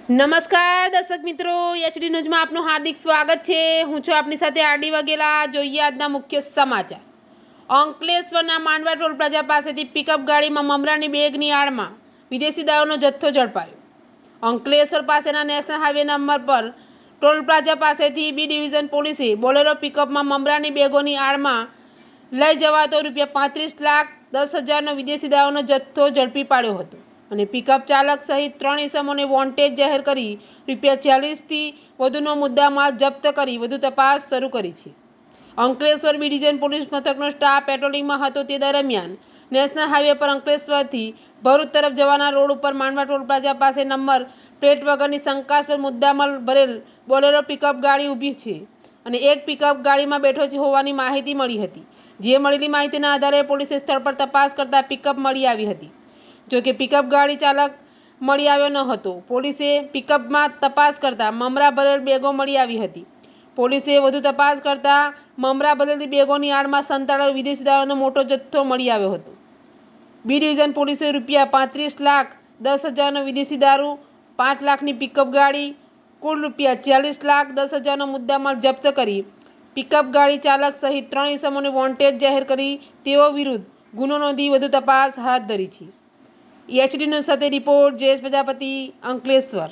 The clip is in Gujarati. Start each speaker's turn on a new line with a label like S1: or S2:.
S1: નમસ્કાર દર્શક મિત્રો, એચડી ન્યૂઝમાં આપનું હાર્દિક સ્વાગત છે। હું છું આપની સાથે આરડી વાઘેલા। જોઈએ આજના મુખ્ય સમાચાર। અંકલેશ્વરના માંડવા ટોલ પ્લાઝા પાસેથી પિકઅપ ગાડીમાં મમરાની બેગની આડમાં વિદેશી દારૂનો જથ્થો ઝડપાયો। અંકલેશ્વર પાસેના નેશનલ હાઈવે નંબર પર ટોલ પ્લાઝા પાસેથી બી ડિવિઝન પોલીસે બોલેરો પિકઅપમાં મમરાની બેગોની આડમાં લઈ જવાતો ₹35,10,000નો વિદેશી દારૂનો જથ્થો ઝડપી પાડ્યો હતો અને પિકઅપ ચાલક સહિત 3 ઇસમોને વોન્ટેડ જાહેર કરી ₹40થી વધુનો મુદ્દામાલ જપ્ત કરી વધુ તપાસ શરૂ કરી છે। અંકલેશ્વર બી ડિવિઝન પોલીસ મથકનો સ્ટાફ પેટ્રોલિંગમાં હતો તે દરમિયાન નેશનલ હાઈવે પર અંકલેશ્વરથી ભરૂચ તરફ જવાના રોડ ઉપર માંડવા ટોલ પ્લાઝા પાસે નંબર પ્લેટ વગરની શંકાસ્પદ મુદ્દામાલ ભરેલ બોલેરો પિકઅપ ગાડી ઊભી છે અને એક પિકઅપ ગાડીમાં બેઠો હોવાની માહિતી મળી હતી। જે મળેલી માહિતીના આધારે પોલીસે સ્થળ પર તપાસ કરતા પિકઅપ મળી આવી હતી। જોકે પિકઅપ ગાડી ચાલક મળી આવ્યો ન હતો। પોલીસે પિકઅપમાં તપાસ કરતા મમરા ભરેલ બેગો મળી આવી હતી। પોલીસે વધુ તપાસ કરતા મમરા ભરેલી બેગોની આડમાં સંતાડેલો વિદેશી દારૂનો મોટો જથ્થો મળી આવ્યો હતો। બી ડિવિઝન પોલીસે ₹35,10,000નો વિદેશી દારૂ, 5 લાખની પિકઅપ ગાડી, કુલ ₹40,10,000નો મુદ્દામાલ જપ્ત કરી પિકઅપ ગાડી ચાલક સહિત 3 ઇસમોને વોન્ટેડ જાહેર કરી તેઓ વિરુદ્ધ ગુનો નોંધી વધુ તપાસ હાથ ધરી છે। એચડી ન્યૂઝ સાથે રિપોર્ટ જયેશ પ્રજાપતિ, અંકલેશ્વર।